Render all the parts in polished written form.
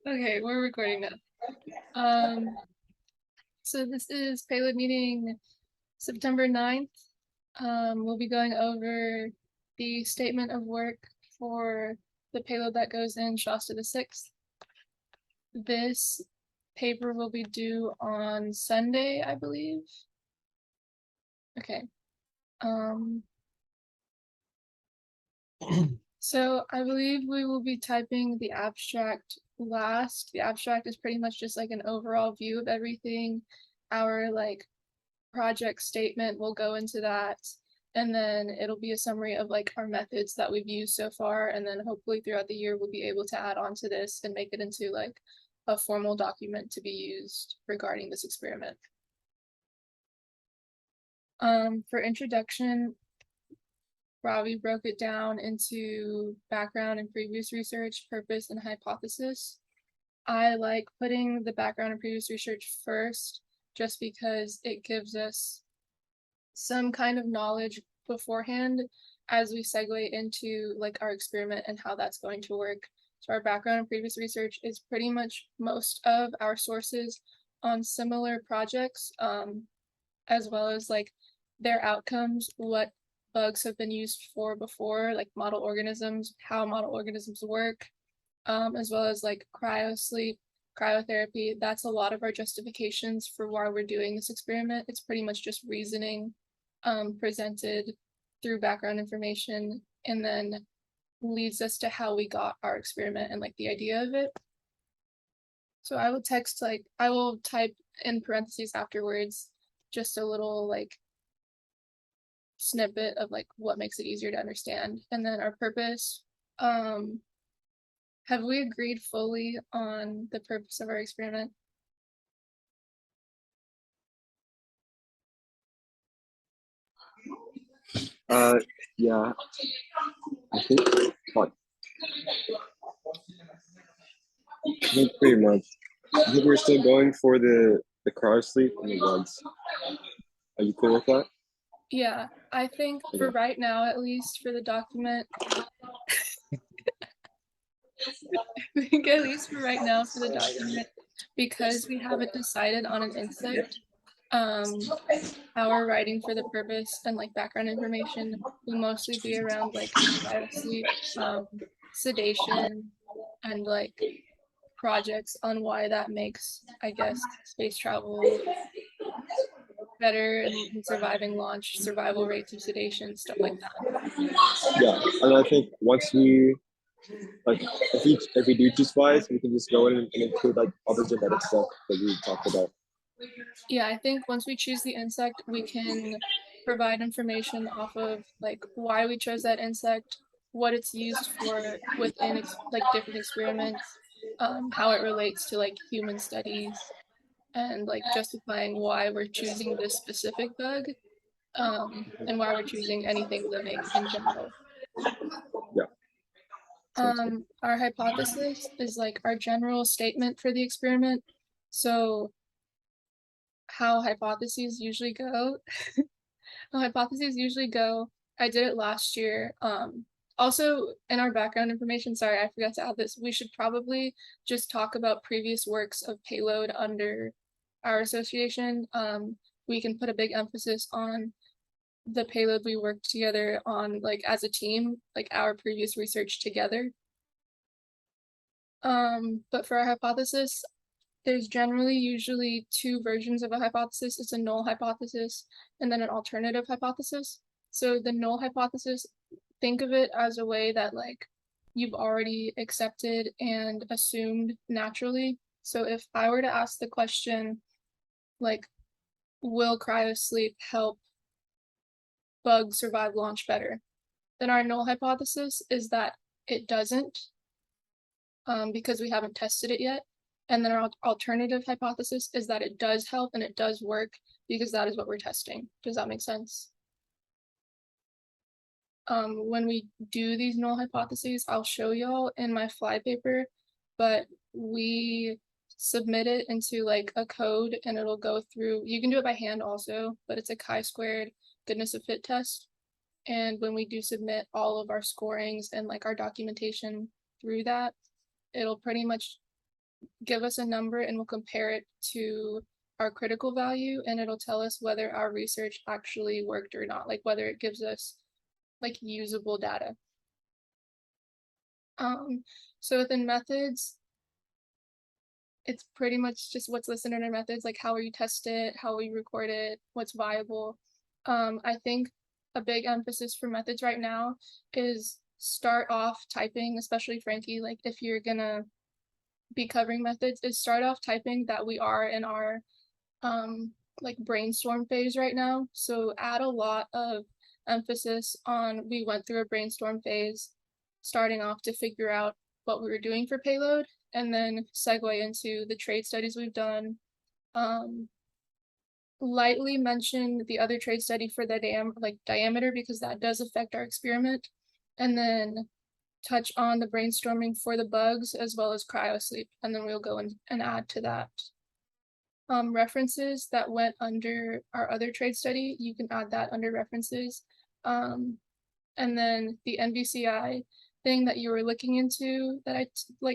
Okay, we're recording now. Um, so this is Payload Meeting September 9th. We'll be going over the statement of work for the payload that goes in Shasta the 6th. This paper will be due on Sunday, I believe. Okay. So I believe we will be typing the abstract last. The abstract is pretty much just like an overall view of everything. Our project statement will go into that, and then it'll be a summary of like our methods that we've used so far, and then hopefully throughout the year we'll be able to add on to this and make it into like a formal document to be used regarding this experiment. For introduction, Robbie broke it down into background and previous research, purpose, and hypothesis. I like putting the background and previous research first, just because it gives us some kind of knowledge beforehand as we segue into like our experiment and how that's going to work. So our background and previous research is pretty much most of our sources on similar projects, as well as like their outcomes, what bugs have been used for before, like model organisms, how model organisms work, as well as like cryosleep, cryotherapy. That's a lot of our justifications for why we're doing this experiment. It's pretty much just reasoning presented through background information, and then leads us to how we got our experiment and like the idea of it. So I will type in parentheses afterwards just a little like snippet of like what makes it easier to understand. And then our purpose. Have we agreed fully on the purpose of our experiment? Yeah, I think, what, I think pretty much. I think we're still going for the cryo sleep and the bugs. Are you cool with that? Yeah, I think for Okay. right now, at least for the document, I think at least for right now for the document, because we haven't decided on an insect, our writing for the purpose and like background information will mostly be around like cryosleep, sedation, and like projects on why that makes, I guess, space travel better and surviving launch, survival rates of sedation, stuff like that. Yeah, and I think once we like if we do choose flies, we can just go in and include like other genetic stuff that we talked about. Yeah, I think once we choose the insect, we can provide information off of like why we chose that insect, what it's used for within like different experiments, how it relates to like human studies, and like justifying why we're choosing this specific bug, and why we're choosing anything living in general. Yeah, sounds good. Our hypothesis is like our general statement for the experiment. So how hypotheses usually go. How hypotheses usually go. I did it last year. Also in our background information, sorry, I forgot to add this. We should probably just talk about previous works of Payload under our association. We can put a big emphasis on the payload we worked together on, like as a team, like our previous research together. But for our hypothesis, there's generally usually two versions of a hypothesis. It's a null hypothesis and then an alternative hypothesis. So the null hypothesis, think of it as a way that like you've already accepted and assumed naturally. So if I were to ask the question, like, will cryosleep help bugs survive launch better? Then our null hypothesis is that it doesn't, because we haven't tested it yet. And then our alternative hypothesis is that it does help and it does work because that is what we're testing. Does that make sense? When we do these null hypotheses, I'll show y'all in my fly paper, but we submit it into like a code and it'll go through, you can do it by hand also, but it's a chi-squared goodness of fit test. And when we do submit all of our scorings and like our documentation through that, it'll pretty much give us a number and we'll compare it to our critical value, and it'll tell us whether our research actually worked or not, like whether it gives us like usable data. So within methods, it's pretty much just what's listed in our methods, like how we test it, how we record it, what's viable. I think a big emphasis for methods right now is start off typing, especially Frankie, like if you're gonna be covering methods, is start off typing that we are in our like brainstorm phase right now. So add a lot of emphasis on we went through a brainstorm phase, starting off to figure out what we were doing for payload, and then segue into the trade studies we've done. Lightly mention the other trade study for the diameter because that does affect our experiment, and then touch on the brainstorming for the bugs as well as cryosleep, and then we'll go and add to that. References that went under our other trade study, you can add that under references. And then the NVCI thing that you were looking into that I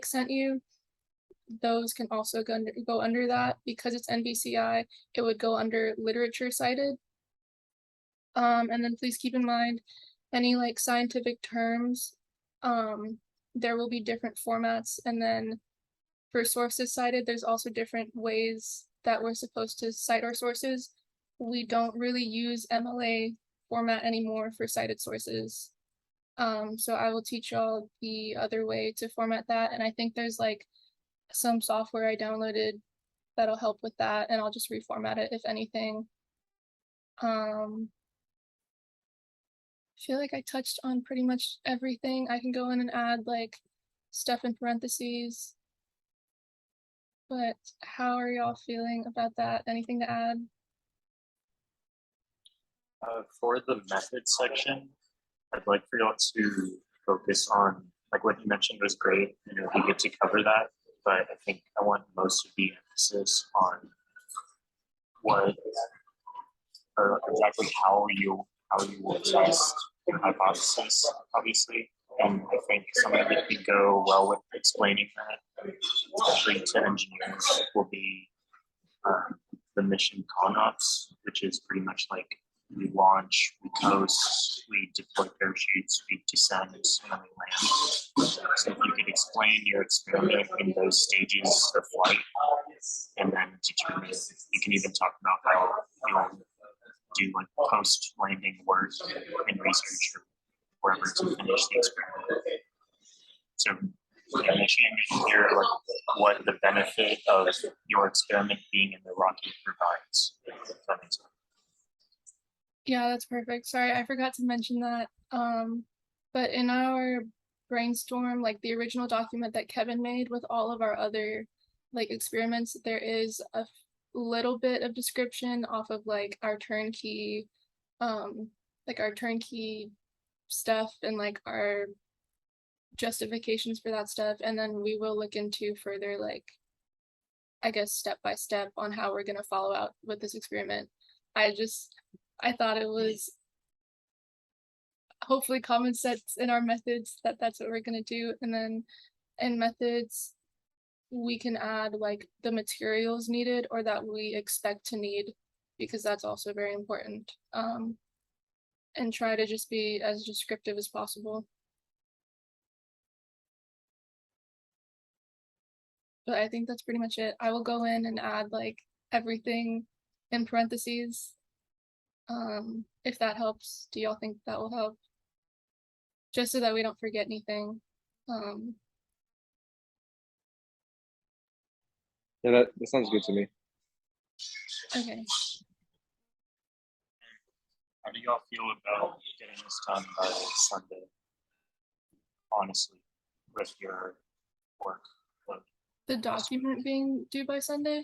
sent you, those can also go under that because it's NVCI, it would go under literature cited. And then please keep in mind any like scientific terms, there will be different formats, and then for sources cited, there's also different ways that we're supposed to cite our sources. We don't really use MLA format anymore for cited sources. So I will teach y'all the other way to format that. And I think there's like some software I downloaded that'll help with that, and I'll just reformat it if anything. I feel like I touched on pretty much everything. I can go in and add like stuff in parentheses. But how are y'all feeling about that? Anything to add? For the method section, I'd like for y'all to focus on, like what you mentioned was great, and it'd be good to cover that, but I think I want most of the emphasis on what, or exactly how you will test your hypothesis, obviously. And I think something that could go well with explaining that, especially to engineers, will be the mission ConOps, which is pretty much like we launch, we coast, we deploy parachutes, we descend, and then we land. So if you could explain your experiment in those stages of flight, and then determine, you can even talk about how you'll do like post-landing work in research or wherever to finish the experiment. So initially you hear like what the benefit of your experiment being in the rocket provides. If that makes sense. Yeah, that's perfect. Sorry, I forgot to mention that. But in our brainstorm, like the original document that Kevin made with all of our other like experiments, there is a little bit of description off of like our turnkey stuff and like our justifications for that stuff, and then we will look into further like I guess step by step on how we're going to follow out with this experiment. I thought it was hopefully common sense in our methods that that's what we're going to do, and then in methods we can add like the materials needed or that we expect to need, because that's also very important. And try to just be as descriptive as possible. But I think that's pretty much it. I will go in and add like everything in parentheses. If that helps, do y'all think that will help? Just so that we don't forget anything. Yeah, that sounds good to me. Okay. How do y'all feel about getting this done by Sunday? Honestly, with your work load. The document being due by Sunday?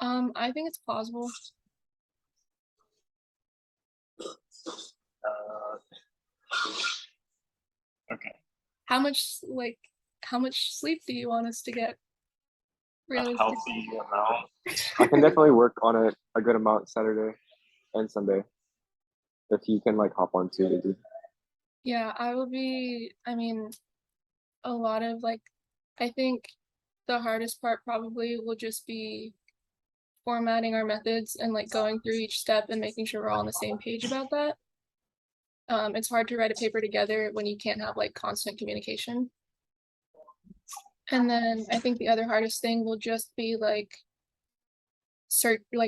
I think it's plausible. Okay. How much sleep do you want us to get? A Realistic. healthy amount. I can definitely work on it a good amount Saturday and Sunday. If you can like hop on too, maybe. Yeah, I will be, I mean, a lot of like I think the hardest part probably will just be formatting our methods and like going through each step and making sure we're all on the same page about that. It's hard to write a paper together when you can't have like constant communication. And then I think the other hardest thing will just be like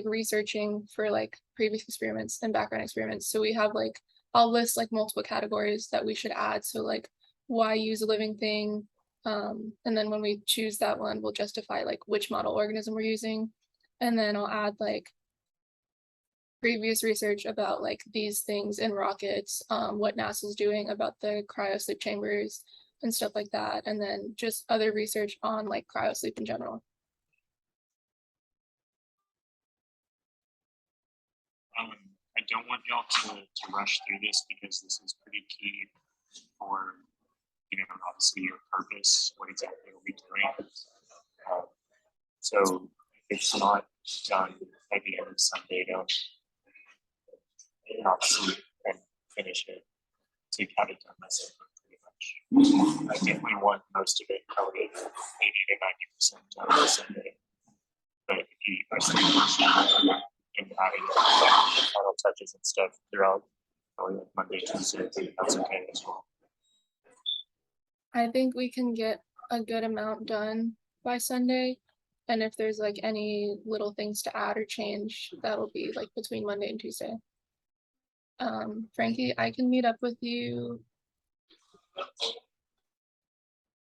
researching for like previous experiments and background experiments. So we have like, I'll list like multiple categories that we should add. So like why use a living thing? And then when we choose that one, we'll justify like which model organism we're using. And then I'll add like previous research about like these things in rockets, what NASA's doing about the cryosleep chambers and stuff like that. And then just other research on like cryosleep in general. I don't want y'all to rush through this because this is pretty key for, obviously your purpose, what exactly you'll be doing. So if it's not done by the end of Sunday, don't obviously and finish it to have it done myself pretty much. I definitely want most of it probably 80 to 90% done by Sunday. But if you are still and adding final touches and stuff throughout like Monday, Tuesday, that's okay as well. I think we can get a good amount done by Sunday. And if there's like any little things to add or change, that'll be like between Monday and Tuesday. Frankie, I can meet up with you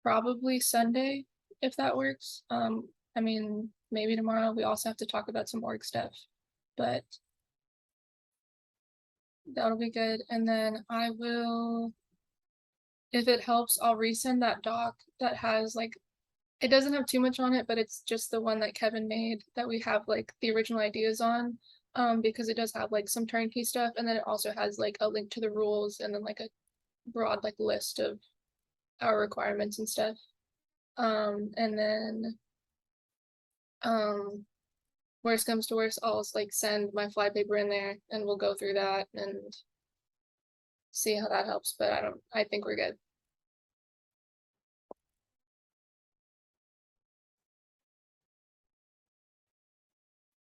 probably Sunday, if that works. I mean, maybe tomorrow. We also have to talk about some org stuff, but that'll be good. And then I will, if it helps, I'll resend that doc that has like, it doesn't have too much on it, but it's just the one that Kevin made that we have like the original ideas on. Because it does have like some turnkey stuff, and then it also has like a link to the rules and then like a broad like list of our requirements and stuff. And then worst comes to worst, I'll like send my fly paper in there and we'll go through that and see how that helps. But I think we're good.